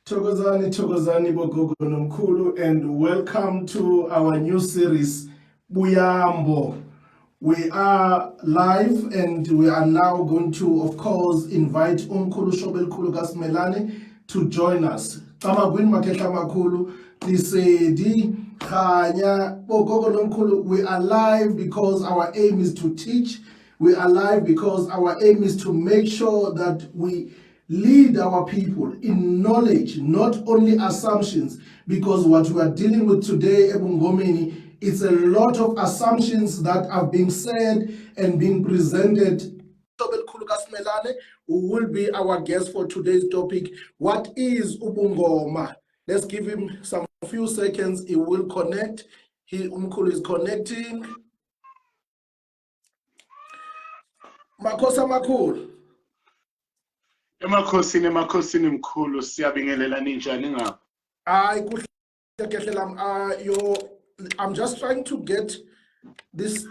Thokozani bogogo nomkhulu, and welcome to our new series, Buyambo. We are live and we are now going to, of course, invite Mkhulu Shobel'khulu Simelane to join us. Tamagwin makehla makhulu, Lisedi, Khanya, bogogo nomkhulu. We are live because our aim is to teach. We are live because our aim is to make sure that we lead our people in knowledge, not only assumptions, because what we are dealing with today, Ebungomeni, it's a lot of assumptions that are being said and being presented. Shobel'khulu Simelane, who will be our guest for today's topic. What is Ubungoma? Let's give him some few seconds. He will connect. Mkhulu is connecting. Makosa Makhulu. Emakhosini Mkhulu, siyabingelela ninjani ngapha? I'm just trying to get this,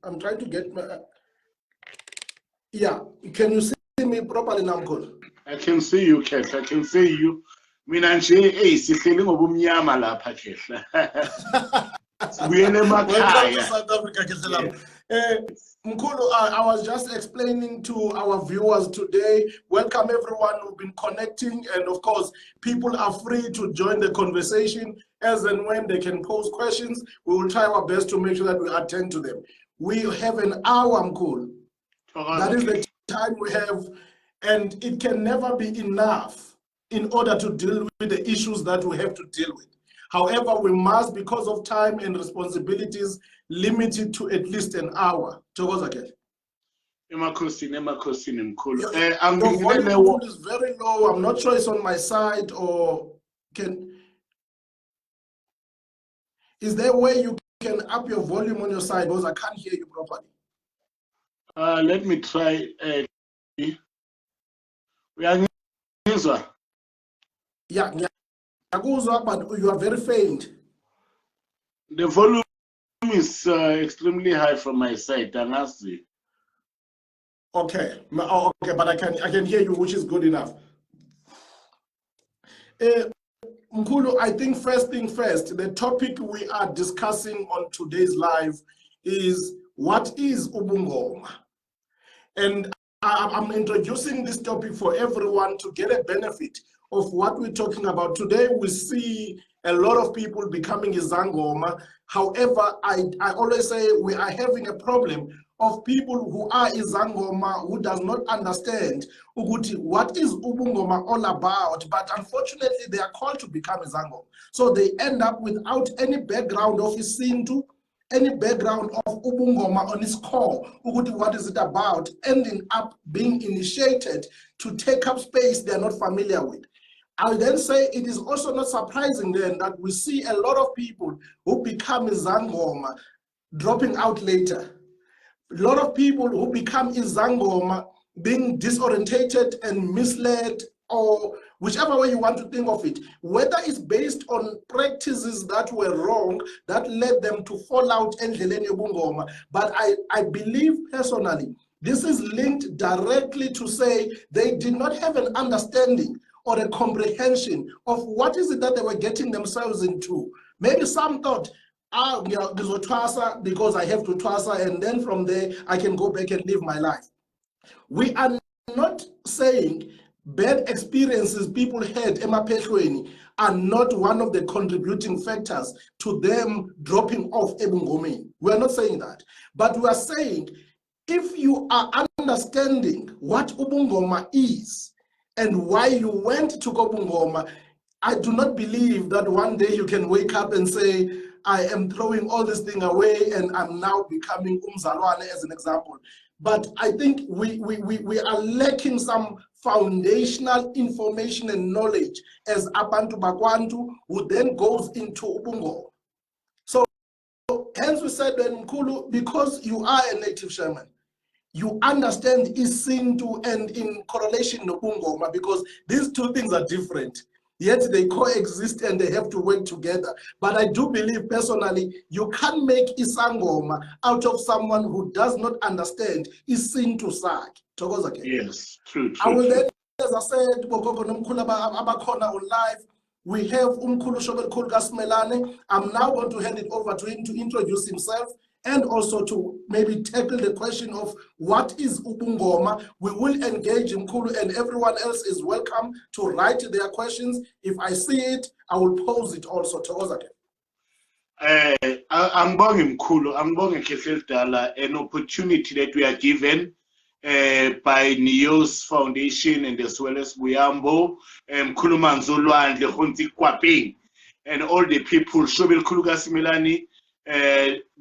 I'm trying to get my, yeah, can you see me properly now, Mkhulu? I can see you, Kehla, I can see you. Mina nje sihleli ngobumnyama lapha Kehla. Sibuyele emakhaya. South Africa, Kehla. Mkhulu, I was just explaining to our viewers today, welcome everyone who've been connecting, and of course, people are free to join the conversation as and when they can pose questions. We will try our best to make sure that we attend to them. We have an hour, Mkhulu. That is the time we have, and it can never be enough in order to deal with the issues that we have to deal with. However, we must, because of time and responsibilities, limit it to at least an hour. Emakhosini Mkhulu. Your volume is very low. I'm not sure it's on my side or is there a way you can up your volume on your side, because I can't hear you properly? Let me try. Yeah, but you are very faint. The volume is extremely high from my side. Okay, okay, but I can hear you, which is good enough. Mkhulu, I think first thing first, the topic we are discussing on today's live is what is Ubungoma? And I'm introducing this topic for everyone to get a benefit of what we're talking about. Today, we see a lot of people becoming Izangoma. However, I always say we are having a problem of people who are Izangoma who does not understand what is Ubungoma all about, but unfortunately they are called to become Izangoma. So they end up without any background of Isintu, any background of Ubungoma on its core, what is it about, ending up being initiated to take up space they are not familiar with. I then say it is also not surprising then that we see a lot of people who become Izangoma dropping out later. A lot of people who become Izangoma being disorientated and misled, or whichever way you want to think of it, whether it's based on practices that were wrong that led them to fall out endleleni yobungoma. But I believe personally, this is linked directly to say they did not have an understanding or a comprehension of what is it that they were getting themselves into. Maybe some thought, because I have to twasa, and then from there I can go back and live my life. We are not saying bad experiences people had emapehlweni are not one of the contributing factors to them dropping off ebungomeni. We are not saying that, but we are saying if you are understanding what ubungoma is and why you went to Ubungoma, I do not believe that one day you can wake up and say, I am throwing all this thing away and I'm now becoming Umzalwane as an example. But I think we are lacking some foundational information and knowledge as Abantu Bakwantu, who then goes into Ubungo. So hence we said that Mkhulu, because you are a native shaman, you understand Isintu and in correlation to Ubungoma, because these two things are different. Yet they coexist and they have to work together. But I do believe personally, you can't make Isangoma out of someone who does not understand Isintu Sak. Yes, true. I will then as I said, Bogogo Mkhulu abakhona on live. We have Mkhulu Shobel'khulu Simelane. I'm now going to hand it over to him to introduce himself and also to maybe tackle the question of what is Ubungoma. We will engage Mkhulu, and everyone else is welcome to write their questions. If I see it, I will pose it also to Ozake. Angibonge Mkhulu, angibonge Khehle Dala, an opportunity that we are given by NEOS Foundation and as well as Buyambo, Mkhulu Manzolwandle, Honti Kwaping, and all the people, Shobel'khulu Simelane,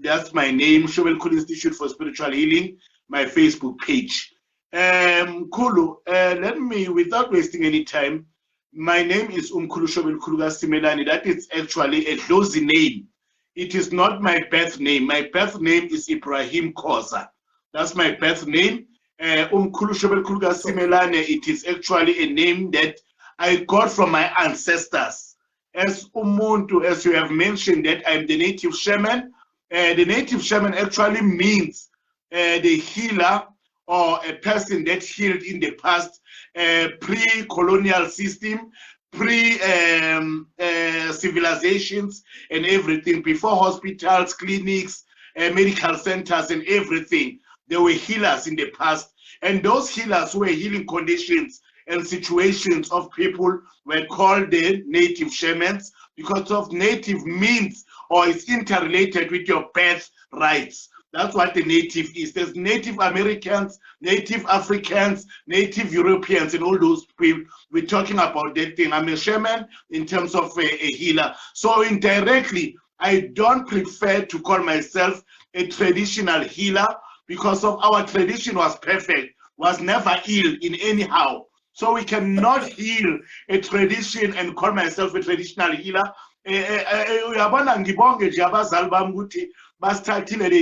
that's my name, Shobel'khulu Institute for Spiritual Healing, my Facebook page. Mkhulu, let me, without wasting any time, my name is Mkhulu Shobel'khulu Simelane. That is actually a Dlozi name. It is not my birth name. My birth name is Ibrahim Khoza. That's my birth name. Mkhulu Shobel'khulu Simelane, it is actually a name that I got from my ancestors. As Umuntu, as you have mentioned, that I'm the native shaman. The native shaman actually means the healer or a person that healed in the past, pre-colonial system, pre-civilizations and everything, before hospitals, clinics, medical centers and everything. There were healers in the past, and those healers who were healing conditions and situations of people were called the native shamans, because of native means or is interrelated with your birth rights. That's what the native is. There's Native Americans, Native Africans, Native Europeans, and all those people. We're talking about that thing. I'm a shaman in terms of a healer. So indirectly, I don't prefer to call myself a traditional healer, because of our tradition was perfect, was never ill in anyhow. So we cannot heal a tradition and call myself a traditional healer. They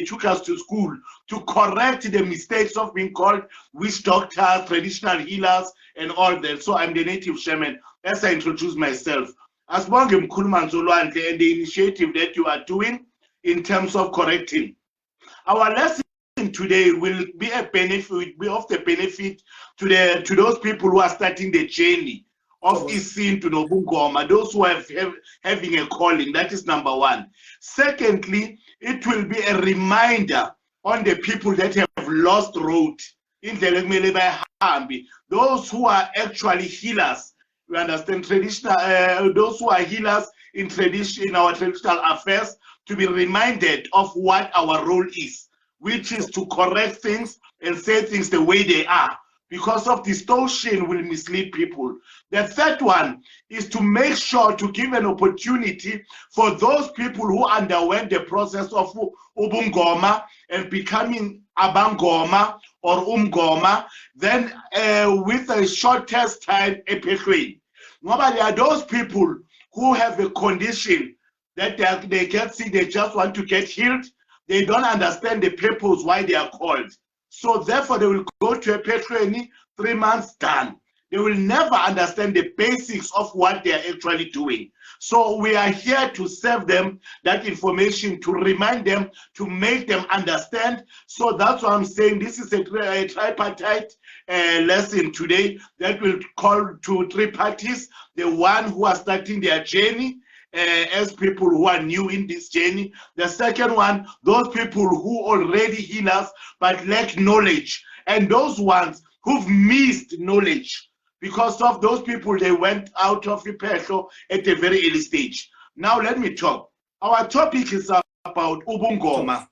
took us to school to correct the mistakes of being called witch doctors, traditional healers, and all that. So I'm the native shaman, as I introduce myself. As Mkhulu Manzolwandle and the initiative that you are doing in terms of correcting. Our lesson today will be a benefit, will be of the benefit to those people who are starting the journey of Isintu and Ubungoma, those who are having a calling. That is number one. Secondly, it will be a reminder on the people that have lost road in the those who are actually healers. We understand traditional, those who are healers in tradition, in our traditional affairs, to be reminded of what our role is, which is to correct things and say things the way they are, because of distortion will mislead people. The third one is to make sure to give an opportunity for those people who underwent the process of Ubungoma and becoming Abangoma or Umgoma, then with a shortest time, Epechwe. There are those people who have a condition that they get sick, they just want to get healed. They don't understand the purpose why they are called. So therefore they will go to a Epechwe, 3 months done. They will never understand the basics of what they are actually doing. So we are here to serve them that information, to remind them, to make them understand. So that's why I'm saying this is a tripartite lesson today that will call to three parties: the one who are starting their journey, as people who are new in this journey; the second one, those people who already healers but lack knowledge; and those ones who've missed knowledge because of those people, they went out of Ipehlo at a very early stage. Now let me talk. Our topic is about Ubungoma.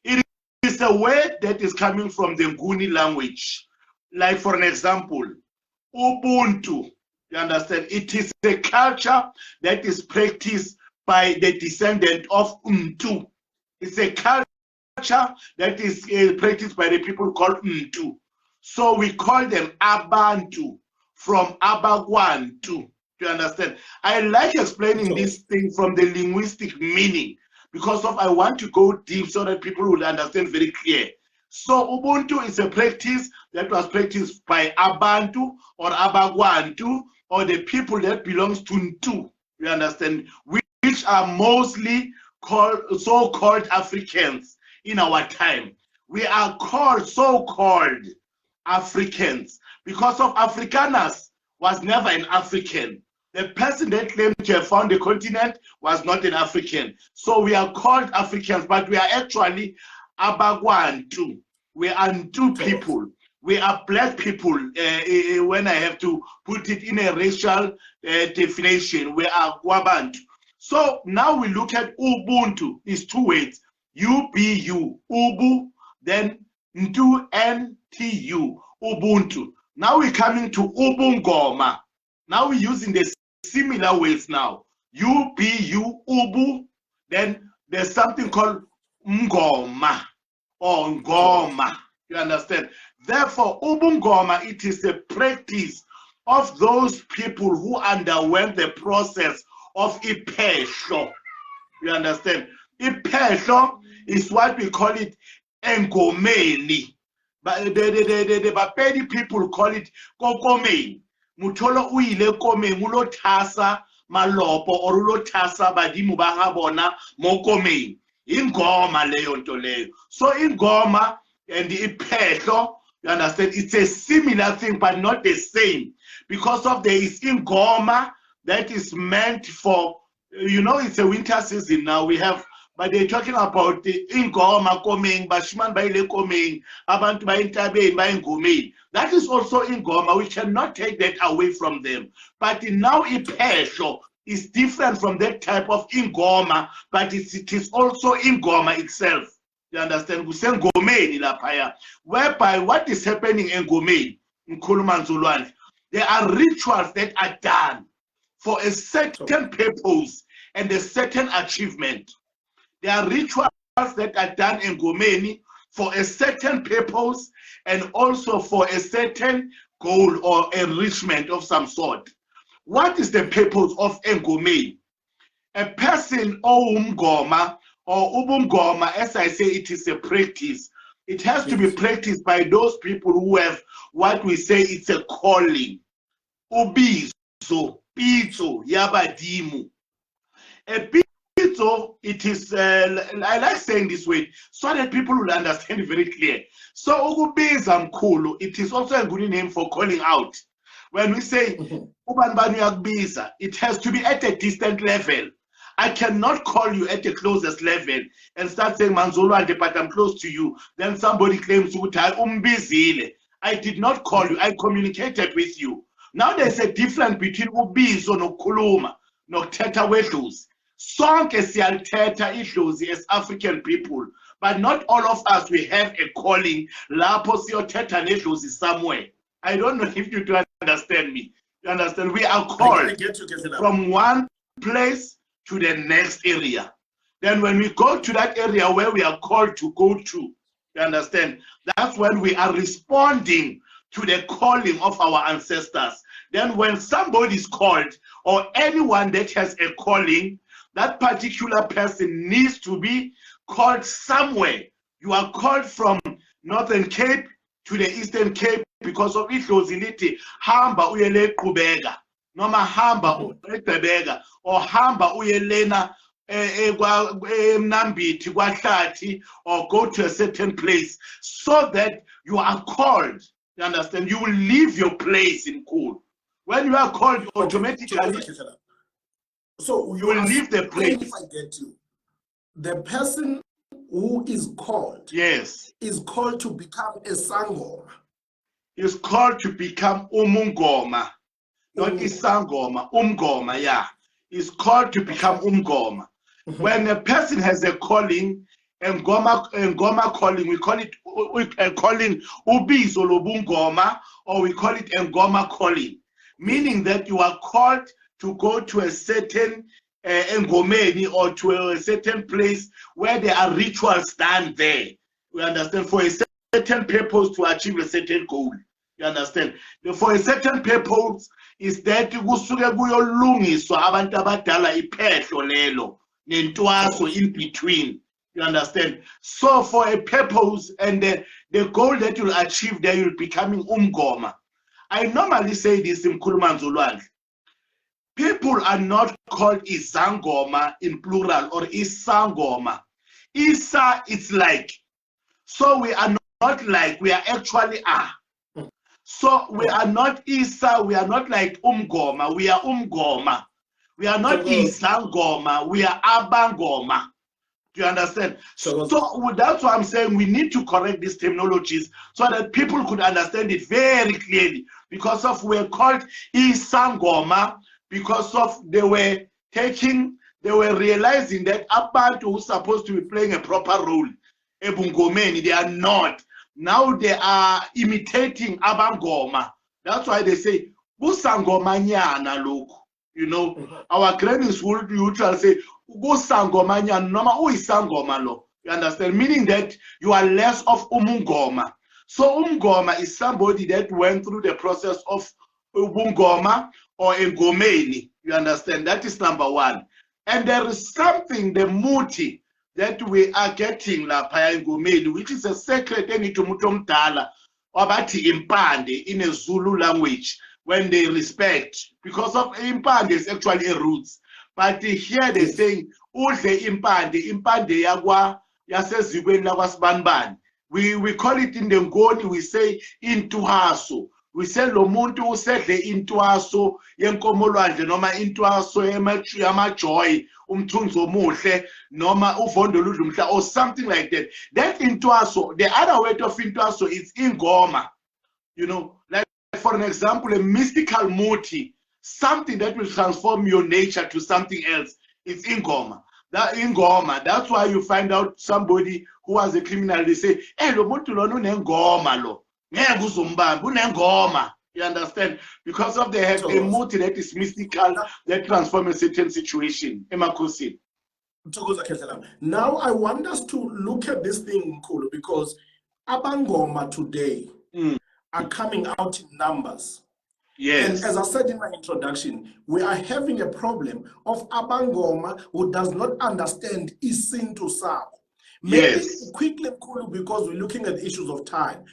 It is a word that is coming from the Nguni language. Like for an example, Ubuntu. You understand? It is a culture that is practiced by the descendant of Mtu. It's a culture that is practiced by the people called Mtu. So we call them Abantu, from Abagwantu. Do you understand? I like explaining this thing from the linguistic meaning, because I want to go deep so that people will understand very clear. So Ubuntu is a practice that was practiced by Abantu or Abagwantu, or the people that belongs to Ntu, you understand, which are mostly so-called Africans in our time. We are called so-called Africans, because of Afrikaners was never an African. The person that claimed to have found the continent was not an African. So we are called Africans, but we are actually Abagwantu. We are two people. We are black people. When I have to put it in a racial definition, we are Wabantu. So now we look at Ubuntu. It's two words. U-B-U, Ubu, then Ntu, N-T-U, Ubuntu. Now we're coming to Ubungoma. Now we're using the similar words now. U-B-U, Ubu, then there's something called Ngoma or Ngoma. You understand? Therefore, Ubungoma, it is a practice of those people who underwent the process of Ipehlo. You understand? Ipehlo is what we call it Engomeni. But the Bapedi people call it Kokomeni. Mutolo uile kome mulo tasa malopo or ulo tasa badimu bahabona mokomeni. Ingoma leyo nto leyo. So ingoma and the Ipehlo, you understand, it's a similar thing but not the same, because of there is ingoma that is meant for, you know, it's a winter season now we have, but they're talking about the ingoma komeng, bashman baile komeng, abantu baintabeni baingomeni. That is also ingoma. We cannot take that away from them. But now Ipehlo is different from that type of ingoma, but it is also ingoma itself. You understand? We say ngomeni lapaya, whereby what is happening in Ngomeni, Mkhulu Manzolwandle, there are rituals that are done for a certain purpose and a certain achievement. There are rituals that are done in Ngomeni for a certain purpose and also for a certain goal or enrichment of some sort. What is the purpose of Ngomeni? A person or umgoma or ubungoma, as I say, it is a practice. It has to be practiced by those people who have what we say it's a calling. Ubizo, pizo, yabadimu. A pizo, it is, I like saying this way, so that people will understand it very clear. So ugubiza mkhulu, it is also a good name for calling out. When we say ubanbanu yakubiza, it has to be at a distant level. I cannot call you at the closest level and start saying Manzolwandle, but I'm close to you. Then somebody claims I did not call you, I communicated with you. Now there's a difference between ubizo nokuluma nokuthetha wedlozi. Sonke siyalithetha idlozi as African people, but not all of us we have a calling lapho siyothetha nedlozi somewhere. I don't know if you do understand me. You understand? We are called from one place to the next area. Then when we go to that area where we are called to go to, you understand? That's when we are responding to the calling of our ancestors. Then when somebody is called, or anyone that has a calling, that particular person needs to be called somewhere. You are called from Northern Cape to the Eastern Cape because of idlozi hamba uyele Qhubeka, noma hamba eGqeberha, or hamba uyelena eMnambithi kwaHlathi, or go to a certain place, so that you are called. You understand? You will leave your place in Mkhulu. When you are called, automatically, so you will leave the place. If I get you, the person who is called, yes, is called to become a sangoma. Is called to become umungoma, not isangoma, umgoma, yeah. Is called to become umgoma. When a person has a calling, ngoma calling, we call it calling ubizo lobungoma, or we call it ngoma calling, meaning that you are called to go to a certain ngomeni or to a certain place where there are rituals done there. We understand, for a certain purpose, to achieve a certain goal. You understand? For a certain purpose is that kusuke kuyolungiswa abantu abadala iphehlo lelo nentwaso in between. You understand? So for a purpose and the goal that you'll achieve there, you'll becoming umgoma. I normally say this in Mkhulu Manzolwandle. People are not called isangoma in plural or isangoma. Isa, it's like. So we are not like, we are actually are. So we are not Isa, we are not like Umgoma, we are Umgoma. We are not Isangoma, we are Abangoma. Do you understand? So that's why I'm saying we need to correct these terminologies so that people could understand it very clearly. Because of we're called Isangoma, because of they were realizing that abantu who's supposed to be playing a proper role, ebungomeni, they are not. Now they are imitating abangoma. That's why they say busangomanyana loku. You know, our grannies would usually say busangomanyana noma uyisangoma lo. You understand? Meaning that you are less of umungoma. So umngoma is somebody that went through the process of ubungoma or engomeni. You understand? That is number one. And there is something, the muti, that we are getting la engomeni, which is a sacred thing to mutomdala, abati impande in a Zulu language, when they respect, because of impande is actually a roots. But here they saying, udle impande yagwa yasezibweni lakwasibanibani. We call it in the Ngoni, we say intuhaso. We say lo muntu usedle intwaso yenkomolwandle noma intwaso yamajoy umthunzi omuhle noma uvondo ludla or something like that. That intwaso, the other word of intwaso is ingoma. You know, like for an example, a mystical muti, something that will transform your nature to something else. It's ingoma. That ingoma, that's why you find out somebody who was a criminal, they say, hey, lo muntu lo nengoma lo. You understand? Because of they have a motive that is mystical that transforms a certain situation. Now I want us to look at this thing, Mkhulu, because abangoma today are coming out in numbers. Yes. And as I said in my introduction, we are having a problem of abangoma who does not understand Isintu Sabo. Maybe quickly, Mkhulu, because we're looking at issues of time.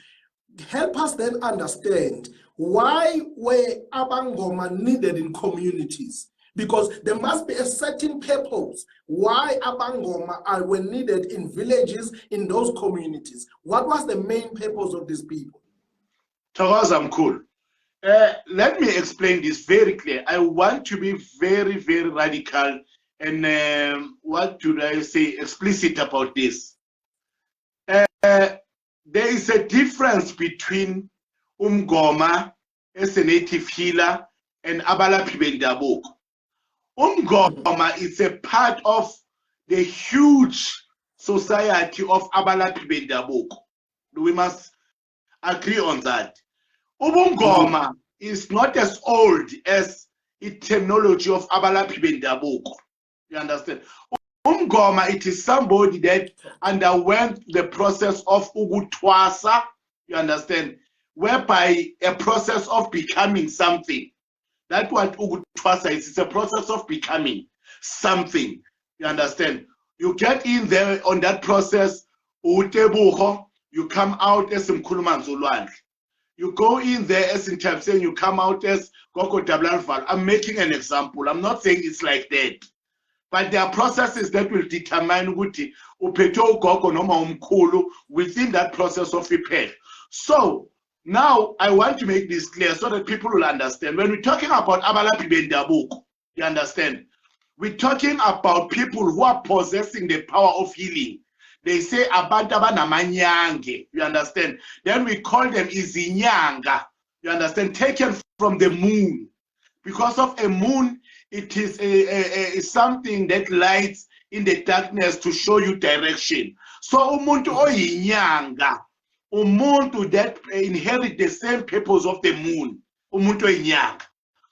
Help us then understand why were abangoma needed in communities, because there must be a certain purpose why abangoma were needed in villages, in those communities. What was the main purpose of these people? Thokoza Mkhulu. Let me explain this very clear. I want to be very, very radical and what should I say, explicit about this. There is a difference between umngoma as a native healer and abalaphi bendabuko. Umngoma is a part of the huge society of abalaphi bendabuko. We must agree on that. Ubungoma is not as old as the terminology of abalaphi bendabuko. You understand? Umngoma, it is somebody that underwent the process of ugutwasa, you understand, whereby a process of becoming something. That's what ugutwasa is. It's a process of becoming something. You understand? You get in there on that process, utebuho, you come out as Mkhulu Manzolwandle. You go in there as in terms saying you come out as Gogo Dablalval. I'm making an example. I'm not saying it's like that. But there are processes that will determine ukuthi uphethe ugogo noma umkhulu within that process of repair. So now I want to make this clear so that people will understand. When we're talking about abalaphi bendabuko, you understand? We're talking about people who are possessing the power of healing. They say abantu abanamanyange, you understand? Then we call them izinyanga, you understand? Taken from the moon. Because of a moon, it is something that lights in the darkness to show you direction. So umuntu oyinyanga, umuntu that inherit the same purpose of the moon, umuntu oyinyanga.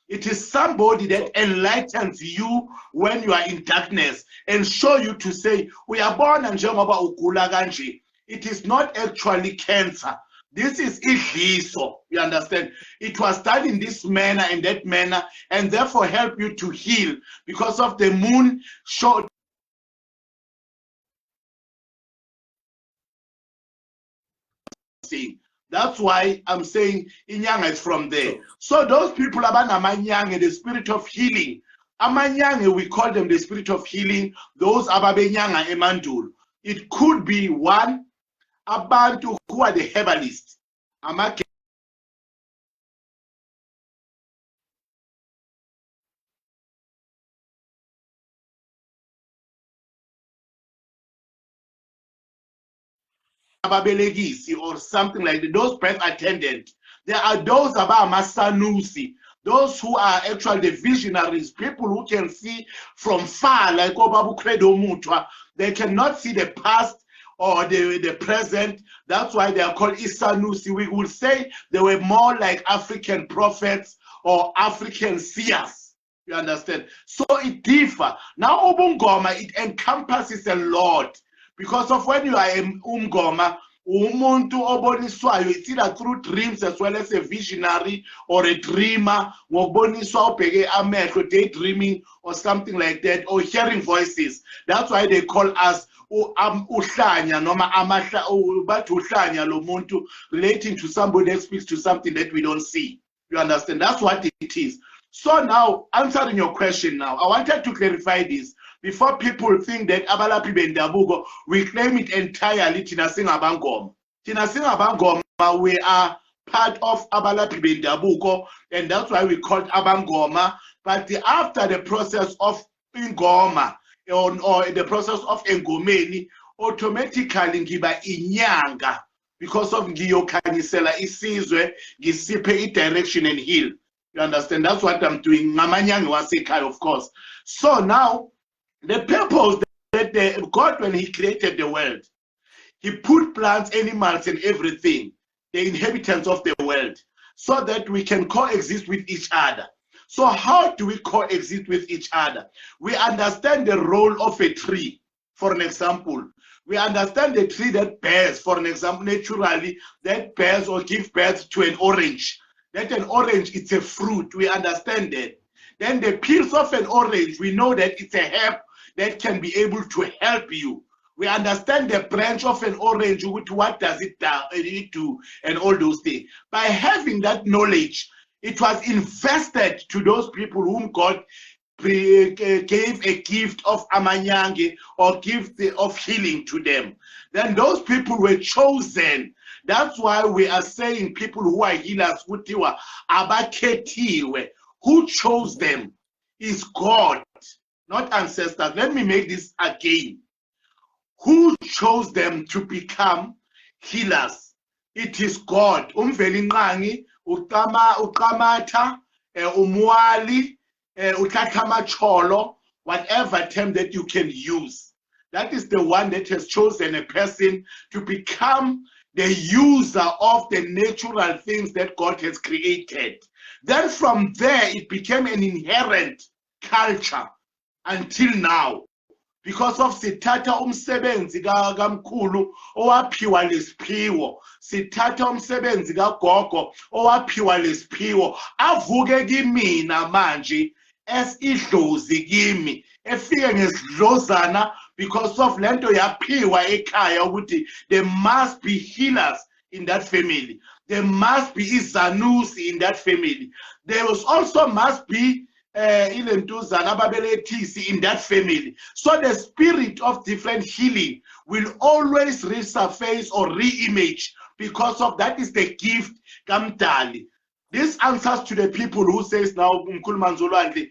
It is somebody that enlightens you when you are in darkness and show you to say, we are born and njengoba ugula kanje. It is not actually cancer. This is idliso, you understand? It was done in this manner and that manner, and therefore help you to heal because of the moon showed. That's why I'm saying inyanga is from there. So those people abanamanyanga, the spirit of healing. Amanyanga, we call them the spirit of healing. Those ababenyanga emandulo. It could be one, abantu who are the herbalists. ababelegisi or something like that, those birth attendant. There are those abamasanusi, those who are actually the visionaries, people who can see from far, like Obabu Credo Mutwa. They cannot see the past or the present. That's why they are called Isanusi. We would say they were more like African prophets or African seers. You understand? So it differs. Now Ubungoma, it encompasses a lot. Because of when you are in Umgoma, umuntu oboniswayo, it's either through dreams as well as a visionary or a dreamer, ngoboniswa ubheke amehlo, daydreaming or something like that, or hearing voices. That's why they call us uhlanya noma amahla, bathi uhlanya lo muntu, relating to somebody that speaks to something that we don't see. You understand? That's what it is. So now, answering your question now, I wanted to clarify this. Before people think that Abalapi Bendabugo, we claim it entirely, Tina Singabangom. Tina Singabangom, we are part of Abalapi Bendabugo, and that's why we call it Abangoma. But after the process of Ngoma, or the process of Ngomeni, automatically ngiba inyanga, because of Ngiyokanisela isizwe, Gisipe direction and heal. You understand? That's what I'm doing. Ngamanyangi wasekhaya, of course. So now, the purpose that God, when he created the world, he put plants, animals, and everything, the inhabitants of the world, so that we can coexist with each other. So how do we coexist with each other? We understand the role of a tree, for an example. We understand the tree that bears, for an example, naturally, that bears or gives birth to an orange. That an orange, it's a fruit. We understand that. Then the peels of an orange, we know that it's a herb that can be able to help you. We understand the branch of an orange, what does it do, and all those things. By having that knowledge, it was invested to those people whom God gave a gift of amanyange or gift of healing to them. Then those people were chosen. That's why we are saying people who are healers, who chose them is God, not ancestors. Let me make this again. Who chose them to become healers? It is God. Umvelinqangi, uqamata, umwali, uthathamacholo, whatever term that you can use. That is the one that has chosen a person to become the user of the natural things that God has created. Then from there, it became an inherent culture until now. Because of sithatha umsebenzi kaMkhulu owaphiwa lesiphiwo, sithatha umsebenzi kaGogo owaphiwa lesiphiwo, avuke kimina manje esidlozi kimi, efike ngesidlozana because of lento yaphiwa ekhaya ukuthi there must be healers in that family. There must be izanusi in that family. There was also must be in that family. So the spirit of different healing will always resurface or re-image because of that is the gift kamdali. This answers to the people who says now, Mkhulu Manzolwandle,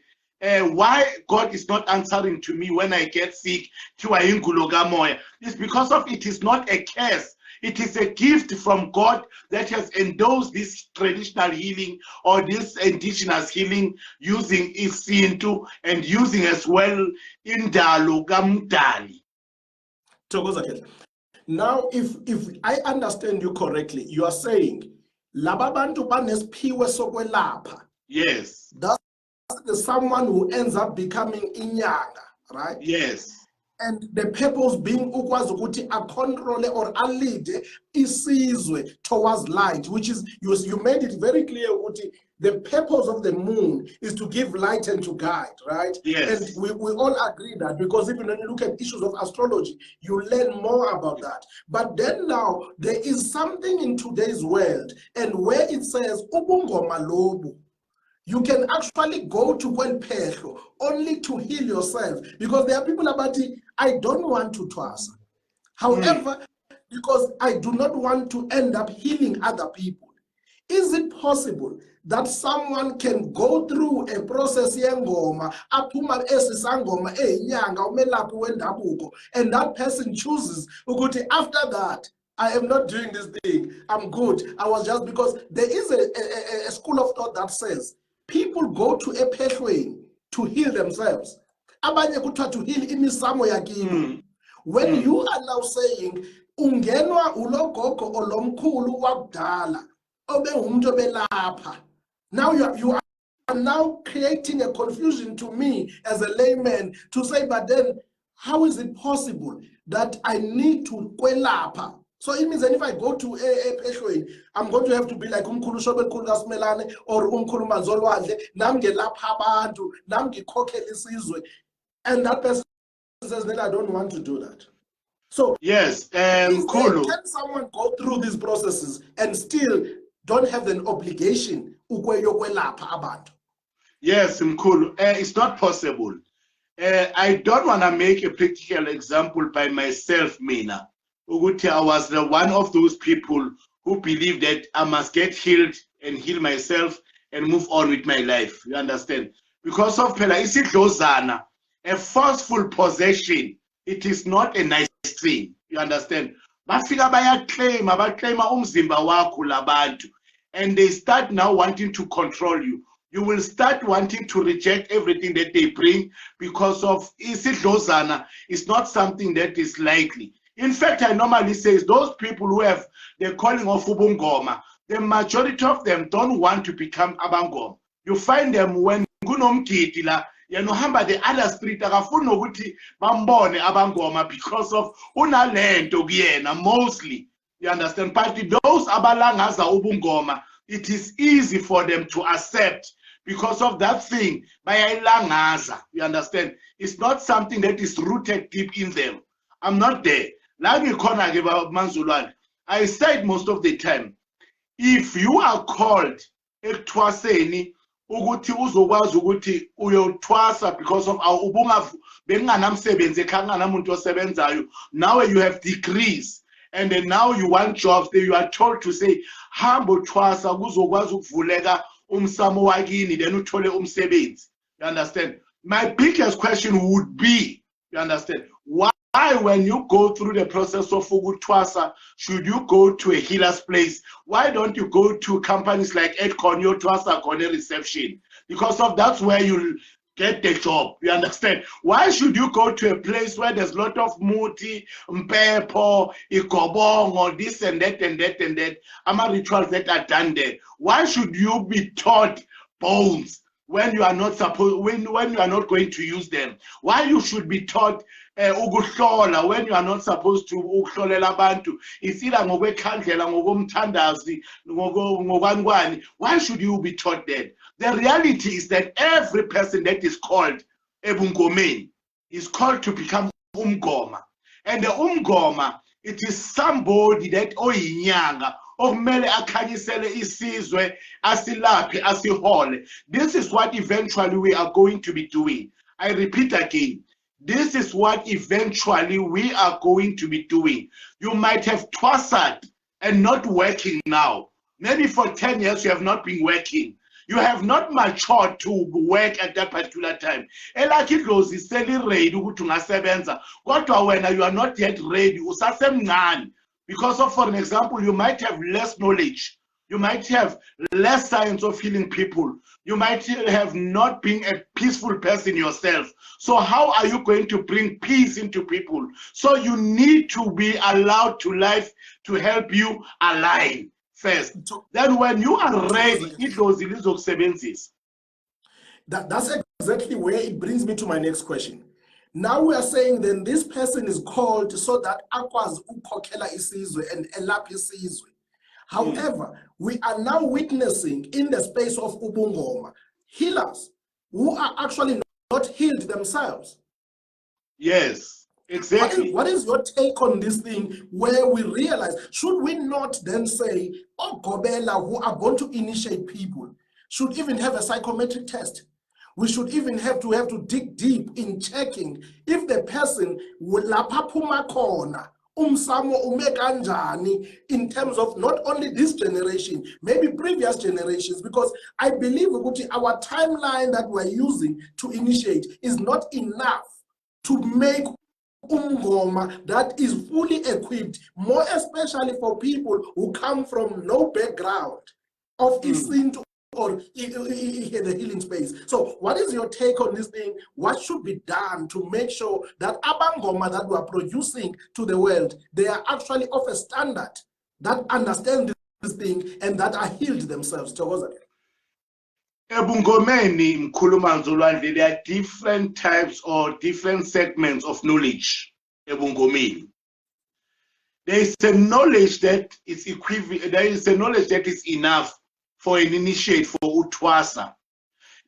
why God is not answering to me when I get sick. It's because of it is not a curse. It is a gift from God that has endorsed this traditional healing or this indigenous healing using Isintu and using as well indalo kamdali. Now, if I understand you correctly, you are saying laba bantu banesphiwe sokwelapha. Yes. That's someone who ends up becoming inyanga, right? Yes. And the purpose being ukwazi ukuthi a control or a lead isizwe towards light, which is you made it very clear ukuthi the purpose of the moon is to give light and to guide, right? Yes. And we all agree that, because even when you look at issues of astrology, you learn more about that. But then now there is something in today's world, and where it says ubungoma lobu, you can actually go to Kwelpehlo only to heal yourself, because there are people about it, I don't want to twasa. However, because I do not want to end up healing other people. Is it possible that someone can go through a process yengoma, aphuma esisangoma enyanga umelaphi wendabuko, and that person chooses ukuthi after that I am not doing this thing. I'm good. I was just because there is a school of thought that says people go to a pathway to heal themselves. Abanye kuthiwa to heal imisamo yakini. When you are now saying ungenwa ulogogo olomkhulu wakudala obe umuntu obelapha, now you are now creating a confusion to me as a layman to say, but then how is it possible that I need to kwelapha? So it means that if I go to a peshwe, I'm going to have to be like Mkhulu Shobel'khulu Simelane or Mkhulu Manzolwandle, namngelapha abantu, namngikhokhela isizwe, and that person says that I don't want to do that. So yes, can someone go through these processes and still don't have an obligation ukweyokwelapha abantu? Yes, Mkhulu, it's not possible. I don't want to make a practical example by myself, Mina. Uguti, I was one of those people who believe that I must get healed and heal myself and move on with my life. You understand? Because of phela isidlozana, a forceful possession, it is not a nice thing. You understand? Bafika bayaclaima umzimba wakho labantu, and they start now wanting to control you. You will start wanting to reject everything that they bring because of isidlozana is not something that is likely. In fact, I normally say those people who have the calling of Ubungoma, the majority of them don't want to become Abangoma. You find them when kunomgidi la yanohamba the other street akafuna ukuthi bambone Abangoma because of unalento kuyena mostly. You understand? But those abalangaza Ubungoma, it is easy for them to accept because of that thing. Bayayilangaza. You understand? It's not something that is rooted deep in them. I'm not there. I said most of the time, if you are called ekuthwaseni ukuthi uzokwazi ukuthi uyothwasa because of benganamsebenzi ekhanganamuntu osebenzayo, now you have degrees and then now you want jobs, then you are told to say hambo thwasa kuzokwazi ukuvuleka umsamo wakini then uthole umsebenzi. You understand? My biggest question would be, you understand, why when you go through the process of Ugutwasa, should you go to a healer's place? Why don't you go to companies like Edconyo, Twasa, Kone Reception? Because of that's where you get the job. You understand? Why should you go to a place where there's a lot of muti, mpepo, ikobong, or this and that and that and that? Ama rituals that are done there. Why should you be taught bones when you are not supposed, when you are not going to use them? Why you should be taught ukuhlola when you are not supposed to ukuhlolela abantu? Isila ngokwekhandlela, ngokomthandazi, ngokwangwani. Why should you be taught that? The reality is that every person that is called ebungomeni is called to become umgoma. And the umgoma, it is somebody that oyinyanga okumele akhanyisele isizwe, asilaphe, asihole. This is what eventually we are going to be doing. I repeat again, this is what eventually we are going to be doing. You might have twasad and not working now. Maybe for 10 years you have not been working. You have not matured to work at that particular time. Elakidlozi seli ready ukuthi ungasebenza. Kodwa wena you are not yet ready. Usasemncane. Because of, for an example, you might have less knowledge. You might have less science of healing people. You might have not been a peaceful person yourself. So how are you going to bring peace into people? So you need to be allowed to life to help you align first. Then when you are ready, it goes in those seventies. That's exactly where it brings me to my next question. Now we are saying then this person is called so that akwazi ukhokhela isizwe and elapha isizwe. However, we are now witnessing in the space of Ubungoma healers who are actually not healed themselves. Yes, exactly. What is your take on this thing where we realize, should we not then say, oh, Gobela, who are going to initiate people, should even have a psychometric test? We should even have to dig deep in checking if the person will lapapuma corner umsamo umekanjani in terms of not only this generation, maybe previous generations, because I believe our timeline that we're using to initiate is not enough to make Ubungoma that is fully equipped, more especially for people who come from no background of Isintu or the healing space. So what is your take on this thing? What should be done to make sure that Abangoma that we are producing to the world, they are actually of a standard that understand this thing and that are healed themselves? Ebungomeni, Mkhulu Manzolwandle, there are different types or different segments of knowledge. Ebungomeni. There is a knowledge that is equivalent, there is a knowledge that is enough for an initiate, for Utwasa.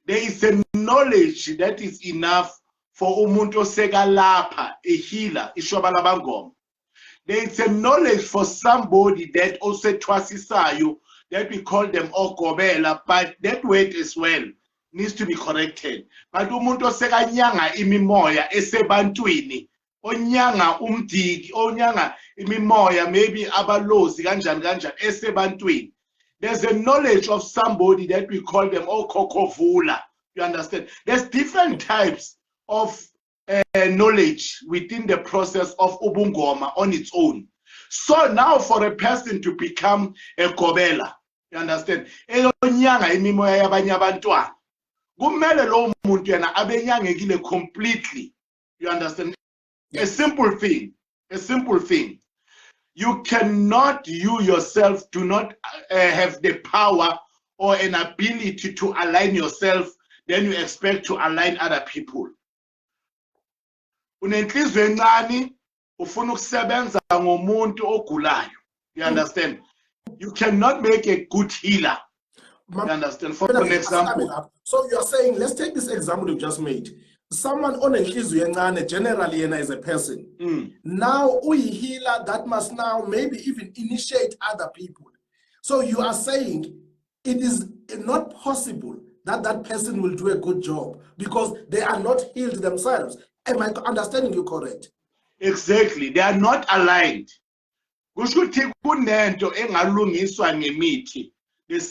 There is a knowledge that is enough for umuntu sekalapha, a healer, ishobalabangoma. There is a knowledge for somebody that also twasisayo, that we call them okobela, but that word as well needs to be corrected. But umuntu sekanyanga imimoya esebantwini, onyanga umdiki, onyanga imimoya, maybe abalozi kanjani esebantwini. There's a knowledge of somebody that we call them okokovula. You understand? There's different types of knowledge within the process of Ubungoma on its own. So now for a person to become a kobela, you understand? Eyonyanga imimoya yabanye abantwana. Kumele lo muntu yena abenyangekile completely. You understand? A simple thing. You cannot, you yourself do not have the power or an ability to align yourself, then you expect to align other people. Unenhliziyo encane ufuna ukusebenza ngomuntu ogulayo. You understand? You cannot make a good healer. You understand? For an example. So you are saying, let's take this example you just made. Someone on a generally is a person. Now we healer that must now maybe even initiate other people. So you are saying it is not possible that that person will do a good job because they are not healed themselves. Am I understanding you correct? Exactly. They are not aligned. There's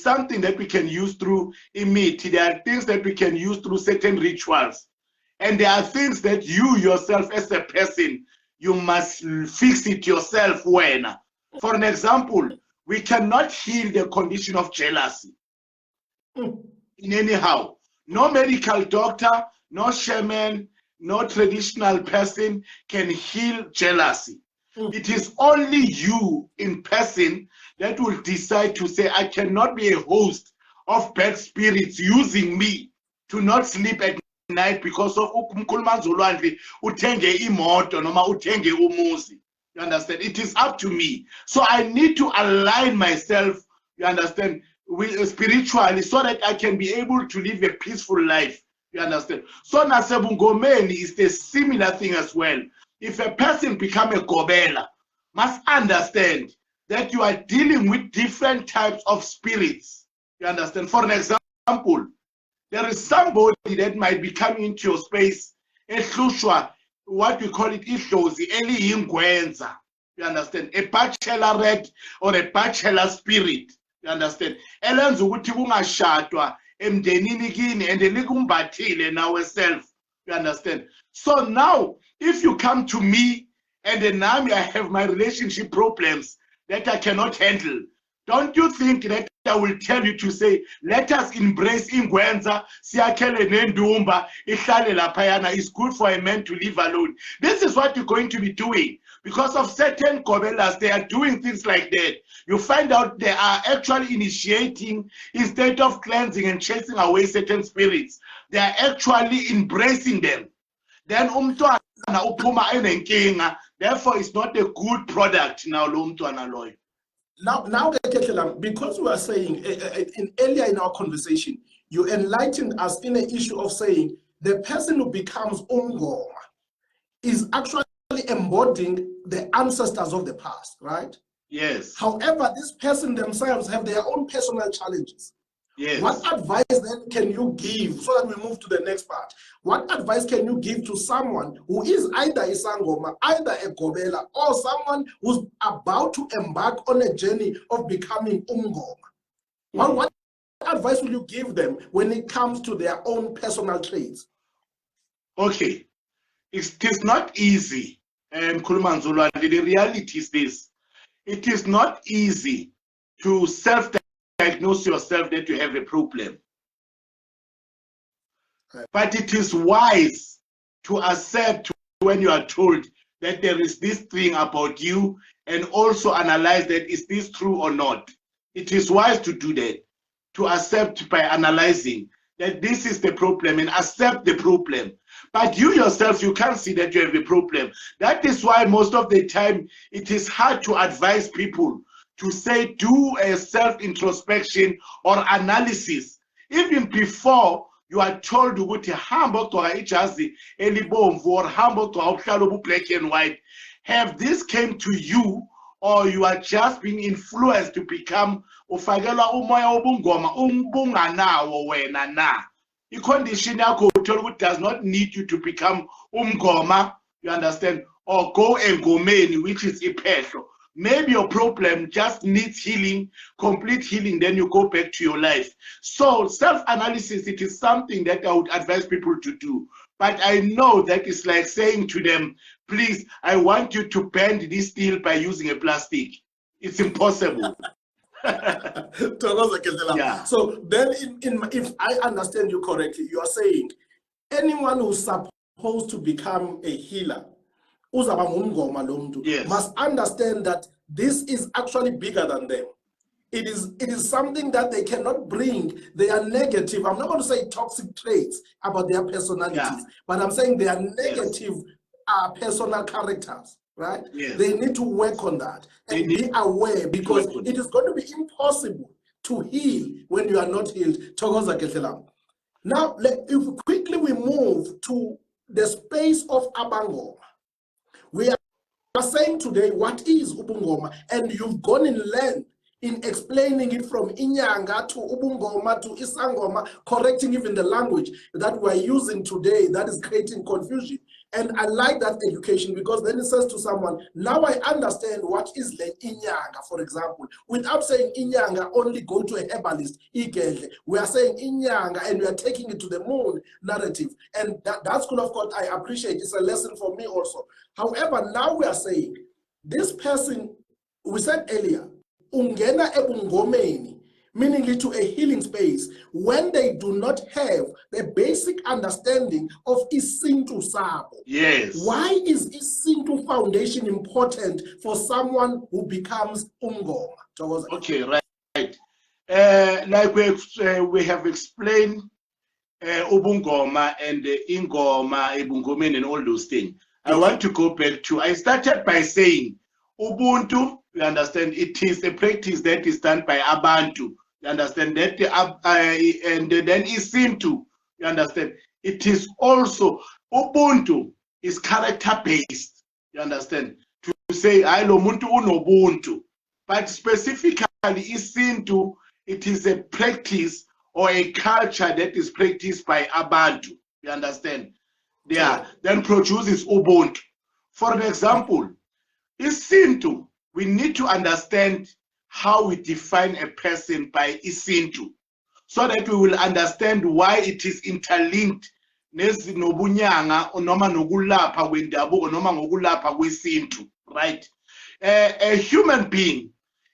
something that we can use through imiti. There are things that we can use through certain rituals. And there are things that you yourself as a person, you must fix it yourself when. For an example, we cannot heal the condition of jealousy. In anyhow, no medical doctor, no shaman, no traditional person can heal jealousy. It is only you in person that will decide to say, I cannot be a host of bad spirits using me to not sleep at night because of Mkhulu Manzolwandle utenge imoto noma utenge umuzi. You understand? It is up to me. So I need to align myself, you understand, with spiritually so that I can be able to live a peaceful life. You understand? So Nasebungomeni is the similar thing as well. If a person become a gobela, must understand that you are dealing with different types of spirits. You understand? For an example, there is somebody that might be coming into your space, what we call it, Eli. You understand? A bachelorette or a bachelor spirit. You understand? Elenza ukuthi kungashadwa emndenini kini and likumbathile nawe self. You understand? So now, if you come to me and then now I have my relationship problems that I cannot handle, don't you think that I will tell you to say, let us embrace ingwenza, siyakhele nendumba, ihlale laphayana, it's good for a man to live alone. This is what you're going to be doing. Because of certain gobelas, they are doing things like that. You find out they are actually initiating, instead of cleansing and chasing away certain spirits, they are actually embracing them. Then umntwana uphuma enenkinga, therefore it's not a good product now lo mntwana loyo. Now, because we are saying earlier in our conversation, you enlightened us in an issue of saying the person who becomes Umgoma is actually embodying the ancestors of the past, right? Yes. However, this person themselves have their own personal challenges. Yes. What advice then can you give, so that we move to the next part? What advice can you give to someone who is either a Sangoma, either a Gobela, or someone who's about to embark on a journey of becoming Umgoma? What advice will you give them when it comes to their own personal traits? Okay. It is not easy Mkhulu Manzolwandle, the reality is this. It is not easy to self-diagnose yourself that you have a problem. But it is wise to accept when you are told that there is this thing about you, and also analyze that, is this true or not? It is wise to do that, to accept by analyzing that this is the problem and accept the problem. But you yourself, you can't see that you have a problem. That is why most of the time it is hard to advise people to say do a self-introspection or analysis. Even before you are told ukuthi hamba ugcoka ijazi elibomvu or hamba ugcoka ubuhlalo obu black and white, have this came to you, or you are just being influenced to become ufakelwa umoya wobungoma ubunganawo wena na. I-condition yakho uthola ukuthi does not need you to become umngoma, you understand, or go engomeni, which is iphehlo. Maybe your problem just needs healing, complete healing, then you go back to your life. So self-analysis, it is something that I would advise people to do. But I know that it's like saying to them, please, I want you to bend this steel by using a plastic. It's impossible. Yeah. So then, if I understand you correctly, you are saying anyone who's supposed to become a healer, yes, must understand that this is actually bigger than them. It is something that they cannot bring. They are negative. I'm not going to say toxic traits about their personalities, but I'm saying they are negative personal characters, right? Yes. They need to work on that and be aware, because it is going to be impossible to heal when you are not healed. Now, if quickly we move to the space of Abangoma. We are saying today, what is Ubungoma? And you've gone in length in explaining it from Inyanga to Ubungoma to Isangoma, correcting even the language that we're using today that is creating confusion. And I like that education, because then it says to someone, now I understand what is the Inyanga, for example. Without saying Inyanga, only go to a herbalist, Igele. We are saying Inyanga, and we are taking it to the moon narrative. And that school of thought, I appreciate. It's a lesson for me also. However, now we are saying, this person, we said earlier, ungena ebungomeni, meaning to a healing space, when they do not have the basic understanding of Isintu Sabo. Yes. Why is Isintu foundation important for someone who becomes Umgoma? Okay, right. Like we have explained, Ubungoma and Ingoma, Ebungomeni, and all those things. I want to go back to, I started by saying, Ubuntu, you understand, it is a practice that is done by Abantu. You understand that, and then Isintu, you understand, it is also, Ubuntu is character-based, you understand, to say, I lo muntu unobuntu, but specifically Isintu, it is a practice or a culture that is practiced by Abantu, you understand, then produces Ubuntu. For an example, Isintu, we need to understand how we define a person by Isintu, so that we will understand why it is interlinked nobunyanga noma nokulapha kwendabuko noma ngokulapha kwesintu, right? A human being,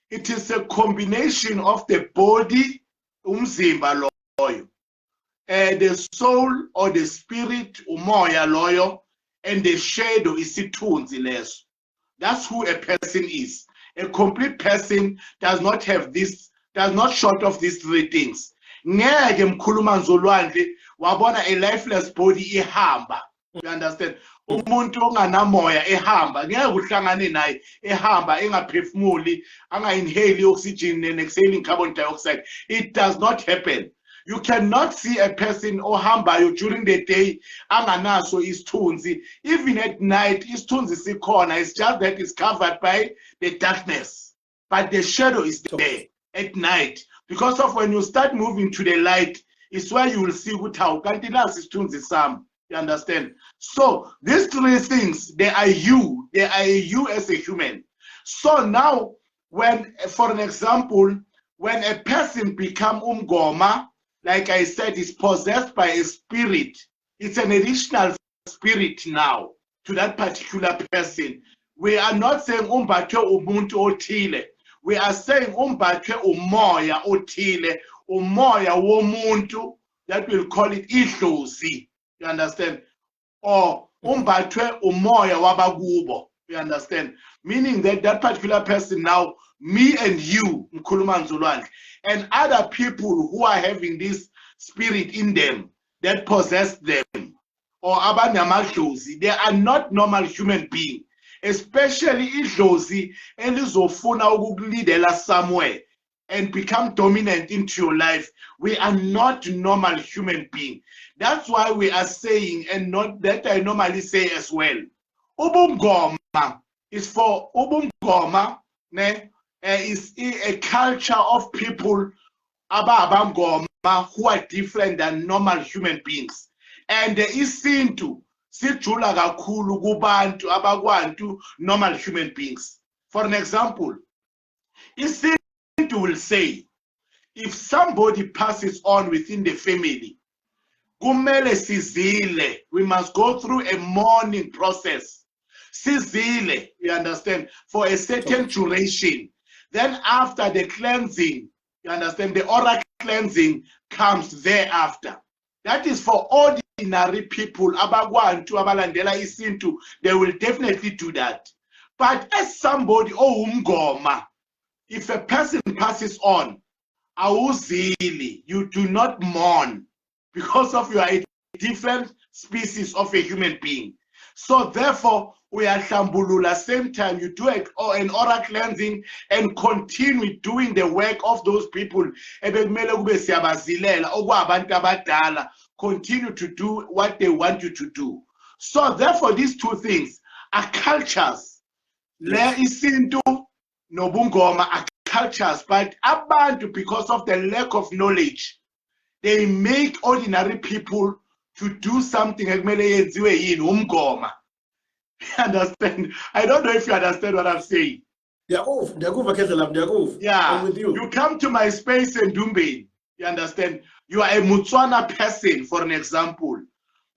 it is a combination of the body, umzimba loyo, the soul or the spirit, umoya loyo, and the shadow, isithunzi leso. That's who a person is. A complete person does not have this, does not short of these three things. Ngeke Mkhulu Manzolwandle wabona a lifeless body ihamba. You understand? Umuntu onganamoya ehamba, ngeke uhlangane naye ehamba engaphefumuli, anga-inhale oxygen and exhaling carbon dioxide. It does not happen. You cannot see a person ohambayo during the day anganaso isithunzi. Even at night, isithunzi sikhona. It's just that it's covered by the darkness. But the shadow is there at night. Because of when you start moving to the light, it's where you will see how kanti nasi isithunzi sam. You understand? So these three things, they are you as a human. So now, when, for an example, when a person become umgoma, like I said, is possessed by a spirit. It's an additional spirit now. to that particular person. We are not saying umbathwe umuntu othile. We are saying umbathwe umoya othile, umoya womuntu, that will call it idlozi. You understand? Or umbathwe umoya wabakubo. You understand? Meaning that that particular person now, me and you, Mkhulu Manzolwandle, and other people who are having this spirit in them that possess them, or abanyamadlozi, they are not normal human beings, especially idlozi elizofuna ukukulidela somewhere and become dominant into your life. We are not normal human beings. That's why we are saying, and not that I normally say as well, Ubungoma is for Ubungoma, is a culture of people abangoma who are different than normal human beings. And Isintu sijula kakhulu kubantu abakwantu normal human beings. For an example, Isintu will say, if somebody passes on within the family, kumele sizile, we must go through a mourning process. Sizile, you understand, for a certain duration. Then after the cleansing, you understand, the oral cleansing comes thereafter. That is for ordinary people, abakwantu abalandela isintu, they will definitely do that. But as somebody, umngoma, if a person passes on, awuzili, you do not mourn because of you are a different species of a human being. So therefore, we are shambulula, same time you do an oral cleansing and continue doing the work of those people. Continue to do what they want you to do. So therefore, these two things are cultures. Le Isintu nobungoma are cultures, but abantu, because of the lack of knowledge, they make ordinary people to do something. Understand? I don't know if you understand what I'm saying. Yeah, I'm with you. You come to my space in Dumbe, you understand? You are a Mutswana person, for an example.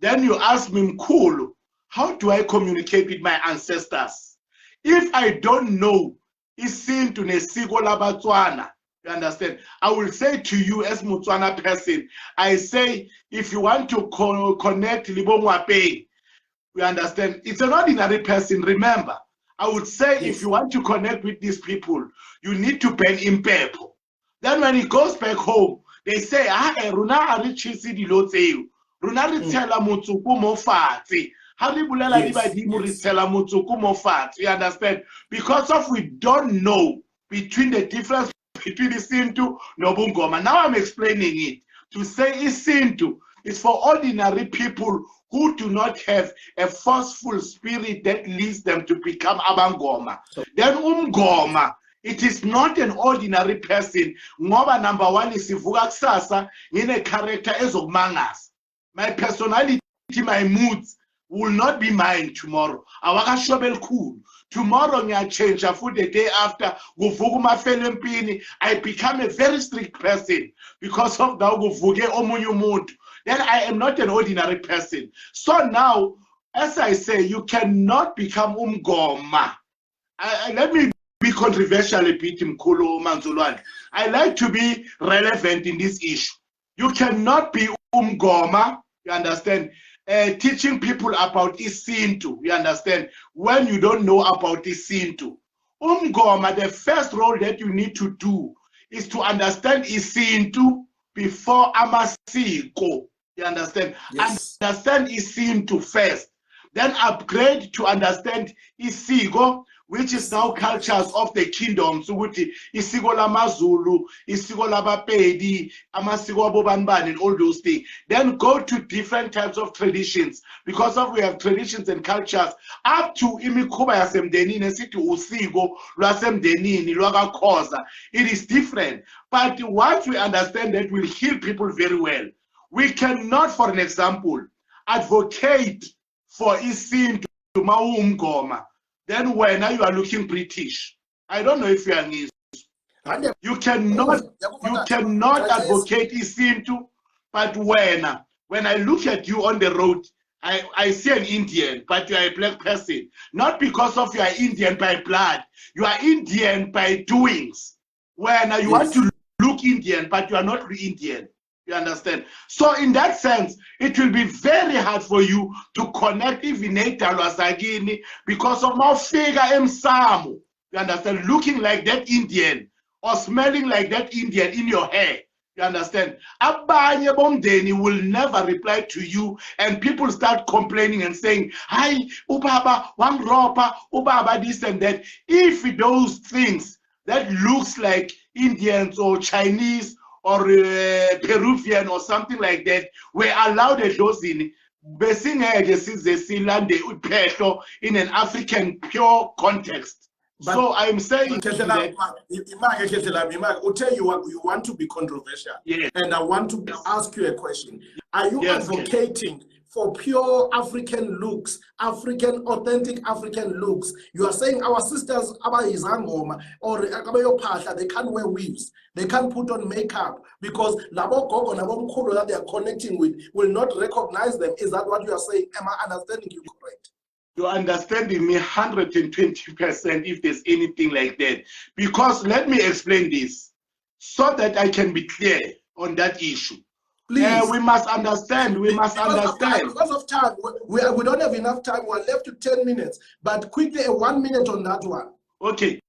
Then you ask me, Mkhulu, how do I communicate with my ancestors? If I don't know Isintu nesiko labatswana, you understand? I will say to you as Mutswana person, I say, if you want to connect Libongwapeng, you understand? It's an ordinary person, remember. I would say, if you want to connect with these people, you need to pen in paper. Then when he goes back home, they say, Runa arichisi di lotseyo. Runa ritela mutsuku mo fati. Haribulela libadimu ritela mutsuku mo fati. You understand? Because of we don't know between the difference between Isintu and Ubungoma. Now I'm explaining it. To say Isintu is for ordinary people who do not have a forceful spirit that leads them to become abangoma. Then umgoma, it is not an ordinary person. Ngoba number one is ivuka kusasa ngine character ezokumangaza. My personality, my moods will not be mine tomorrow. Awaka Shobel'khulu. Tomorrow I change for the day after. I become a very strict person because of that. Then I am not an ordinary person. So now, as I say, you cannot become umgoma. Let me be controversial a bit, Mkhulu Manzolwandle. I like to be relevant in this issue. You cannot be umgoma, you understand, teaching people about Isintu, you understand, when you don't know about Isintu. Umgoma, the first role that you need to do is to understand Isintu before amasiko. You understand? Yes. Understand Isintu first. Then upgrade to understand Isiko, which is now cultures of the kingdom. So Isiko lamaZulu, Isiko labapedi, amasiko abobanbani, and all those things. Then go to different types of traditions. Because of we have traditions and cultures up to imikhuba yasemdenini esithi usiko lwasemdenini lwakakhoza. It is different. But once we understand that, will heal people very well. We cannot, for an example, advocate for Isintu mawumgoma. Then when you are looking British, I don't know if you are English. You cannot advocate Isintu, but when I look at you on the road, I see an Indian, but you are a black person. Not because of you are Indian by blood. You are Indian by doings. When you want to look Indian, but you are not Indian. You understand? So in that sense, it will be very hard for you to connect even Sagini because of Mafega Samu. You understand? Looking like that Indian or smelling like that Indian in your hair. You understand? Abanye bomdeni will never reply to you, and people start complaining and saying, "Hi, ubaba, wangropa, ubaba, this and that." If those things that looks like Indians or Chinese or Peruvian or something like that were allowed at those in in an African pure context. But so I'm saying that I'll tell you what, you want to be controversial. Yes. And I want to ask you a question. Are you advocating for pure African looks, authentic African looks? You are saying our sisters, Abayizangoma or Abayopasha, they can't wear weaves, they can't put on makeup because Labo Gogo, Labo Mkhulu that they are connecting with will not recognize them. Is that what you are saying? Am I understanding you correct? You're understanding me 120% if there's anything like that. Because let me explain this so that I can be clear on that issue. Please. We must understand. Because of time, we don't have enough time. We're left to 10 minutes. But quickly, 1 minute on that one. Okay.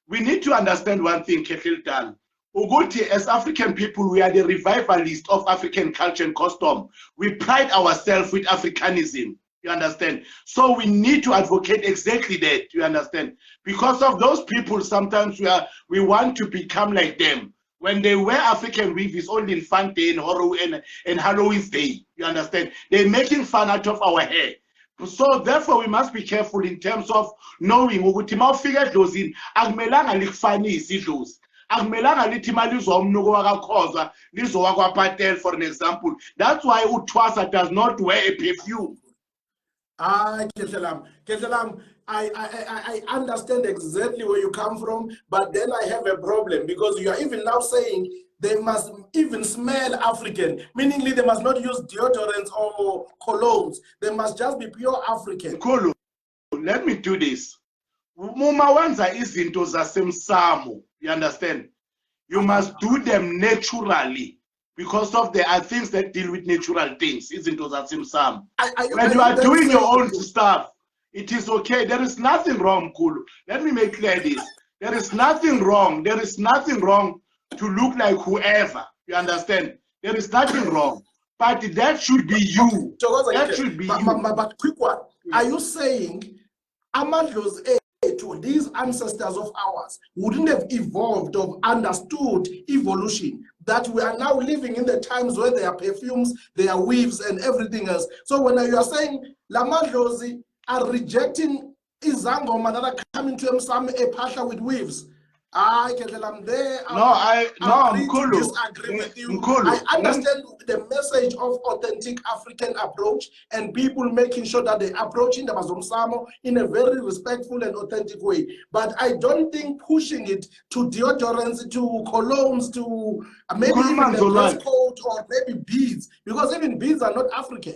We need to understand one thing, Kekiltan. Uguti, as African people, we are the revivalists of African culture and custom. We pride ourselves with Africanism. You understand? So we need to advocate exactly that. You understand? Because of those people, sometimes we want to become like them. When they wear African weave, it's only in Fun Day and Halloween Day. You understand? They're making fun out of our hair. So therefore, we must be careful in terms of knowing ukuthi mawufika edlozini akumelanga likufanise idlozi. Akumelanga lithi mali uzomnuko wakakhoza lizowakwapatel, for an example. That's why uThwasa does not wear a perfume. Ketelam, I understand exactly where you come from, but then I have a problem because you are even now saying they must even smell African, meaning they must not use deodorants or colognes. They must just be pure African. Mkhulu, let me do this. Mumawanza izinto zasemsamo, you understand? You must do them naturally. Because of there are things that deal with natural things, isn't it? When you are doing your own stuff, it is okay. There is nothing wrong, Mkhulu. Let me make clear this. There is nothing wrong. There is nothing wrong to look like whoever. You understand? There is nothing wrong. But that should be you. That should be you. But quick one. Are you saying Amandlo's to these ancestors of ours wouldn't have evolved or understood evolution, that we are now living in the times where there are perfumes, there are weaves and everything else? So when you are saying Lamandlozi are rejecting Izangoma that are coming to some a pasha with weaves, I Mkhulu, disagree with you. Mkhulu, I understand the message of authentic African approach and people making sure that they approaching the Mazomsamo in a very respectful and authentic way. But I don't think pushing it to deodorants, to colognes, to maybe even the dress code or maybe beads, because even beads are not African.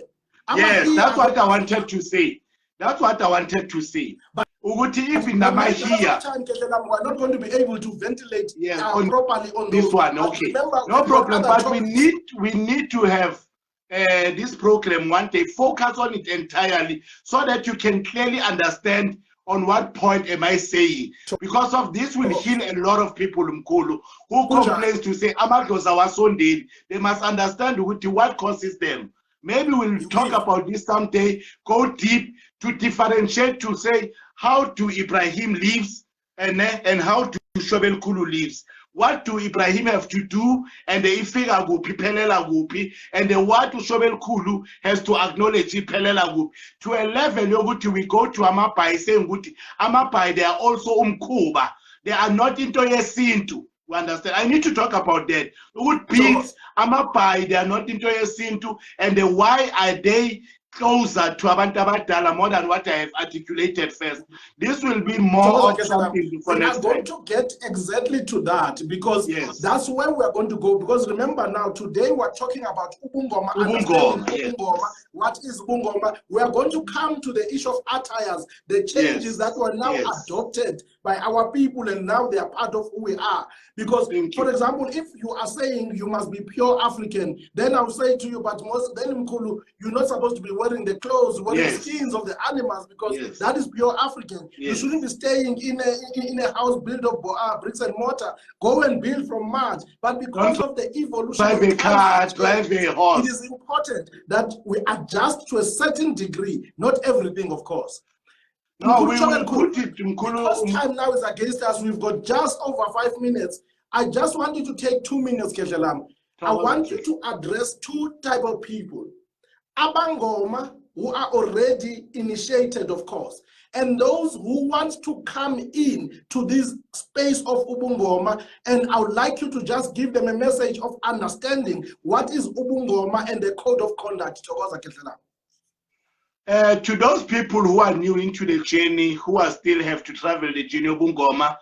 Yes, that's what I wanted to say. That's what I wanted to say. But even we're not going to be able to ventilate properly on this one. Okay, no problem. But we need to have this program one day, focus on it entirely so that you can clearly understand on what point am I saying. Because of this will heal a lot of people, Mkhulu, who complains to say Amadloza was Sunday. They must understand what causes them. Maybe we'll talk about this someday, go deep to differentiate, to say how do Ibrahim lives and how do Shobel'khulu lives. What do Ibrahim have to do and the Ifiga Gupi, Pelela Gupi, and the what do Shobel'khulu has to acknowledge Pelela Gupi. To a level, we go to Amapai saying, Amapai, they are also Umkuba. They are not into Isintu. You understand? I need to talk about that. Good pigs, Amapai, they are not into Isintu, and why are they closer to abantu abadala more than what I have articulated first. This will be more of something for next time. We are going to get exactly to that, because yes, that's where we are going to go. Because remember now, today we're talking about Ubungoma, Ubungoma, yes. What is Ubungoma? We are going to come to the issue of attires, the changes that were now adopted by our people, and now they are part of who we are. Because, for example, if you are saying you must be pure African, then I'll say to you, but then Mkhulu, you're not supposed to be wearing the clothes, wearing skins of the animals, because that is pure African. You shouldn't be staying in a house built of bricks and mortar. Go and build from mud. But because of the evolution of it is important that we adjust to a certain degree, not everything, of course. No, we will put it, because time now is against us. We've got just over 5 minutes. I just want you to take 2 minutes, Keshelam. I want you to address two types of people. Abangoma, who are already initiated, of course, and those who want to come in to this space of Ubungoma. And I would like you to just give them a message of understanding what is Ubungoma and the code of conduct. To those people who are new into the journey, who are still have to travel the journey of Ubungoma,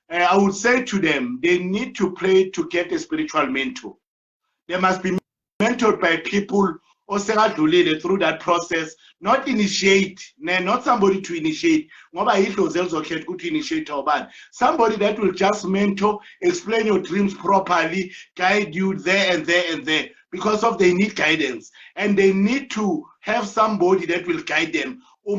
I would say to them, they need to pray to get a spiritual mentor. They must be mentored by people through that process, not initiate, not somebody to initiate. Somebody that will just mentor, explain your dreams properly, guide you there and there and there, because of they need guidance, and they need to have somebody that will guide them. So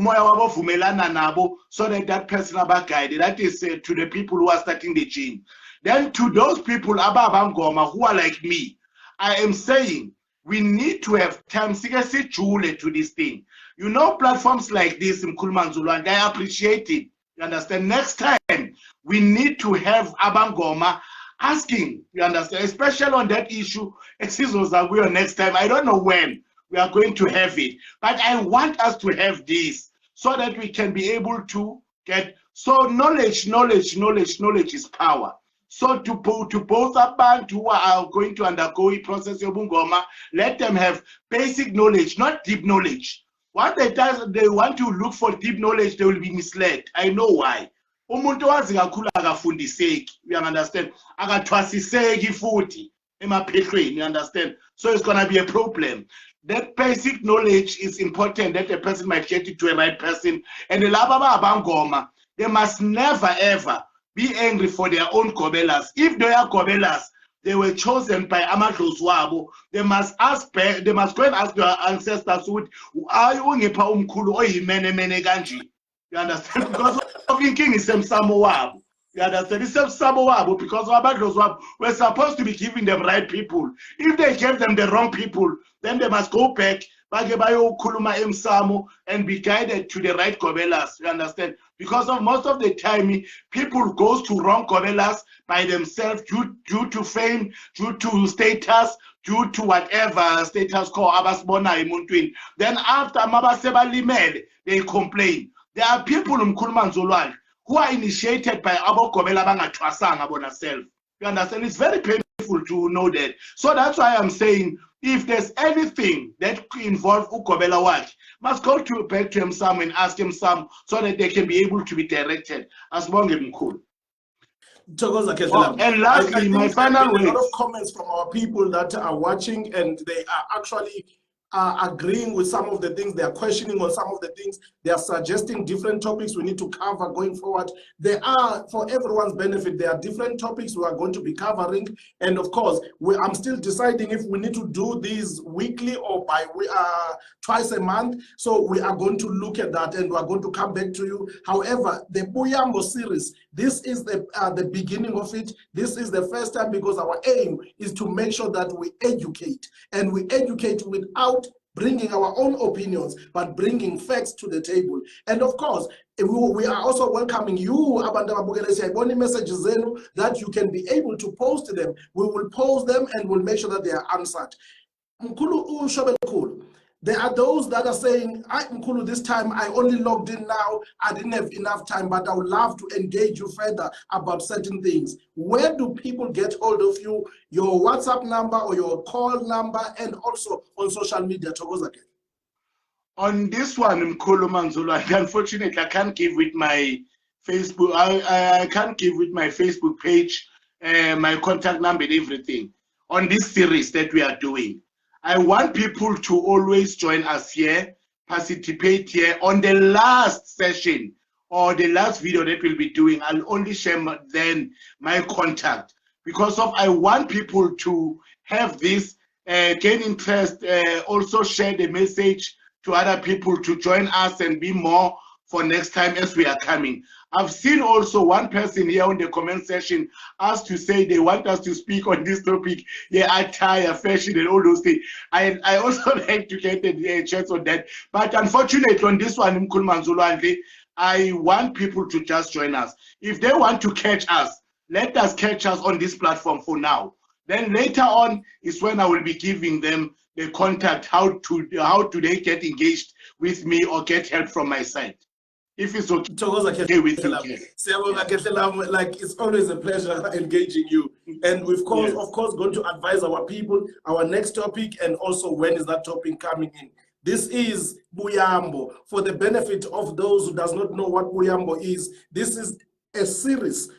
that person about guided. That is to the people who are starting the gym. Then to those people who are like me, I am saying, we need to have time to this thing. You know, platforms like this, Mkhulu Manzolwandle, I appreciate it. You understand? Next time, we need to have Abangoma asking, you understand, especially on that issue. Next time, I don't know when we are going to have it, but I want us to have this so that we can be able to get, so knowledge is power. So to both abantu who are going to undergo a process of Ubungoma, let them have basic knowledge, not deep knowledge. What they want to look for deep knowledge, they will be misled. I know why. Umuntu wazi kakhulu akafundiseki, you understand? Akathwasiseki futhi emaphehlweni, you understand? So it's gonna be a problem. That basic knowledge is important, that a person might get it to a right person. And the laba abangoma, they must never ever be angry for their own kobelas. If they are kobelas, they were chosen by Amadoswabo. They must ask, they must go and ask their ancestors, are you Mkhulu or mene ganji? You understand? Because of thinking is some Samoab. You understand? It's some Samoab because Amadoswabo were supposed to be giving them right people. If they gave them the wrong people, then they must go back and be guided to the right kobelas. You understand? Because of most of the time, people goes to wrong kobelas by themselves due to fame, due to status, due to whatever status called abasbona emuntwini. Then after mabaseba limele, they complain. There are people in Mkhulu Manzolwandle who are initiated by abo kobela bangatwasanga bona self. You understand? It's very painful to know that. So that's why I'm saying, if there's anything that involves Ukobela Waki, must go back to him some and ask him some so that they can be able to be directed as long as Mkhulu. And lastly, my final words. A lot of comments from our people that are watching, and they are actually agreeing with some of the things, they are questioning on some of the things, they are suggesting different topics we need to cover going forward. There are, for everyone's benefit, there are different topics we are going to be covering, and of course I'm still deciding if we need to do these weekly or twice a month. So we are going to look at that and we are going to come back to you. However, the Buyambo series, this is the beginning of it. This is the first time, because our aim is to make sure that we educate, and we educate without bringing our own opinions, but bringing facts to the table. And of course, we are also welcoming you, messages that you can be able to post them. We will post them and we'll make sure that they are answered. Mkhulu Shobel'khulu, there are those that are saying, Mkhulu, this time I only logged in now, I didn't have enough time, but I would love to engage you further about certain things. Where do people get hold of you? Your WhatsApp number or your call number, and also on social media. On this one, Mkhulu Manzolwandle, unfortunately, I can't give with my Facebook. I can't give with my Facebook page, my contact number and everything. On this series that we are doing, I want people to always join us here, participate here. On the last session or the last video that we'll be doing, I'll only share then my contact, because of I want people to have this, gain interest, also share the message to other people to join us and be more for next time as we are coming. I've seen also one person here on the comment section asked to say they want us to speak on this topic, attire, fashion, and all those things. I also like to get a chance on that. But unfortunately, on this one, Mkhulu Manzolwandle, I want people to just join us. If they want to catch us, let us catch us on this platform for now. Then later on is when I will be giving them the contact, how do they get engaged with me or get help from my side. If it's okay with you. Like, it's always a pleasure engaging you. And we've course, of course, going to advise our people, our next topic, and also when is that topic coming in. This is Buyambo. For the benefit of those who does not know what Buyambo is, this is a series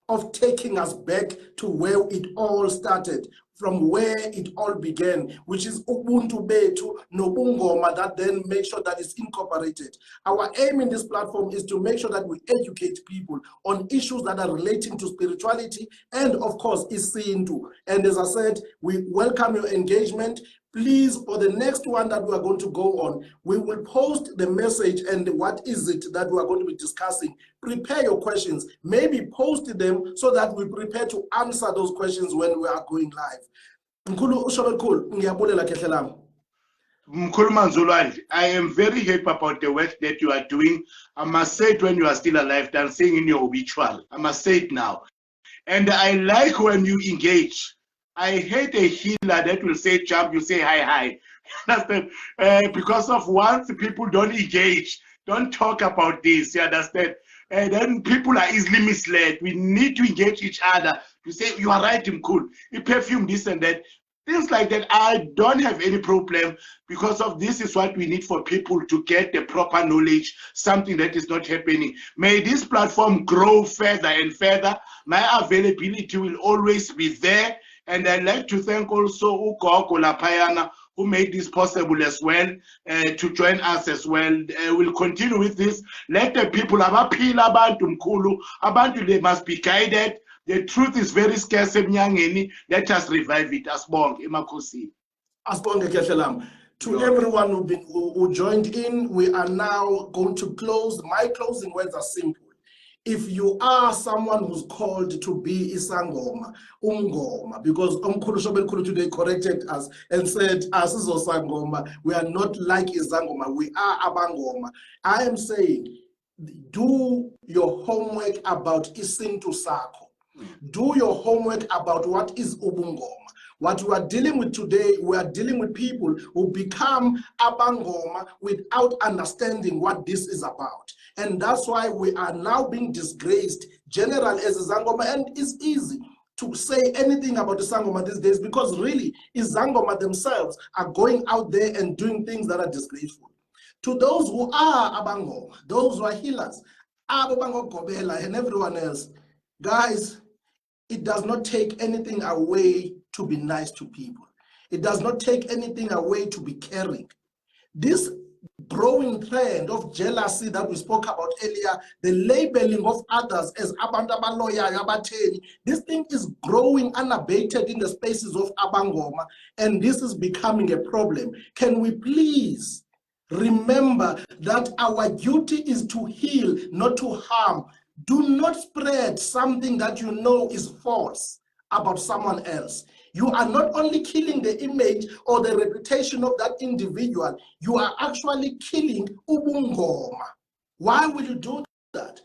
of taking us back to where it all started, from where it all began, which is Ubuntu Betu Nobungoma, that then make sure that it's incorporated. Our aim in this platform is to make sure that we educate people on issues that are relating to spirituality and, of course, Isintu. And as I said, we welcome your engagement. Please, for the next one that we are going to go on, we will post the message and what is it that we are going to be discussing. Prepare your questions. Maybe post them so that we prepare to answer those questions when we are going live. Mkhulu Shobel'khulu, ngiyabulela kahle lami. Mkhulu Manzolwandle, I am very happy about the work that you are doing. I must say it when you are still alive, than saying in your obituary. I must say it now. And I like when you engage. I hate a healer that will say jump, you say hi. Understand? Because of once people don't engage, don't talk about this, you understand? And then people are easily misled. We need to engage each other to say, you are right, Mkhulu, you perfume this and that. Things like that, I don't have any problem, because of this is what we need for people to get the proper knowledge, something that is not happening. May this platform grow further and further. My availability will always be there. And I'd like to thank also Ugogo Lapayana, who made this possible as well, to join us as well. We'll continue with this. Let the people, abaphila abantu Mkhulu, abantu, they must be guided. The truth is very scarce emnyangeni. Let us revive it. Asibonge emakhosi. Asibonge kahle lami. To everyone who joined in, we are now going to close. My closing words are simple. If you are someone who's called to be Isangoma, Umngoma, because Mkhulu Shobel'khulu today corrected us and said, Asizo Sangoma, we are not like Isangoma, we are Abangoma. I am saying, do your homework about Isintu Sako. Do your homework about what is Ubungoma. What we are dealing with today, we are dealing with people who become Abangoma without understanding what this is about. And that's why we are now being disgraced, general as a Zangoma, and it's easy to say anything about the Sangoma these days, because really, Izangoma themselves are going out there and doing things that are disgraceful. To those who are Abangoma, those who are healers, Abango Kobela and everyone else, guys, it does not take anything away to be nice to people. It does not take anything away to be caring. This growing trend of jealousy that we spoke about earlier, the labeling of others as abantu abaloya abatheni, this thing is growing unabated in the spaces of Abangoma, and this is becoming a problem. Can we please remember that our duty is to heal, not to harm? Do not spread something that you know is false about someone else. You are not only killing the image or the reputation of that individual, you are actually killing Ubungoma. Why will you do that?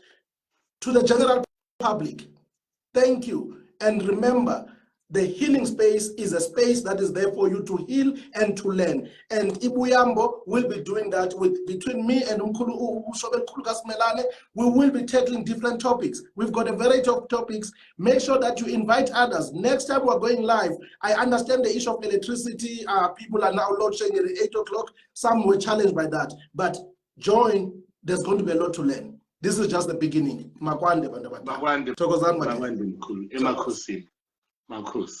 To the general public, thank you. And remember, The healing space is a space that is there for you to heal and to learn. And Buyambo will be doing that between me and Mkhulu Shobel'khulu Simelane. We will be tackling different topics. We've got a variety of topics. Make sure that you invite others. Next time we're going live, I understand the issue of electricity. People are now load shedding at 8 o'clock. Some were challenged by that. But join, there's going to be a lot to learn. This is just the beginning. Makwande, Makwande, Thokozani, Mkhulu. Emakhosini. Makhos.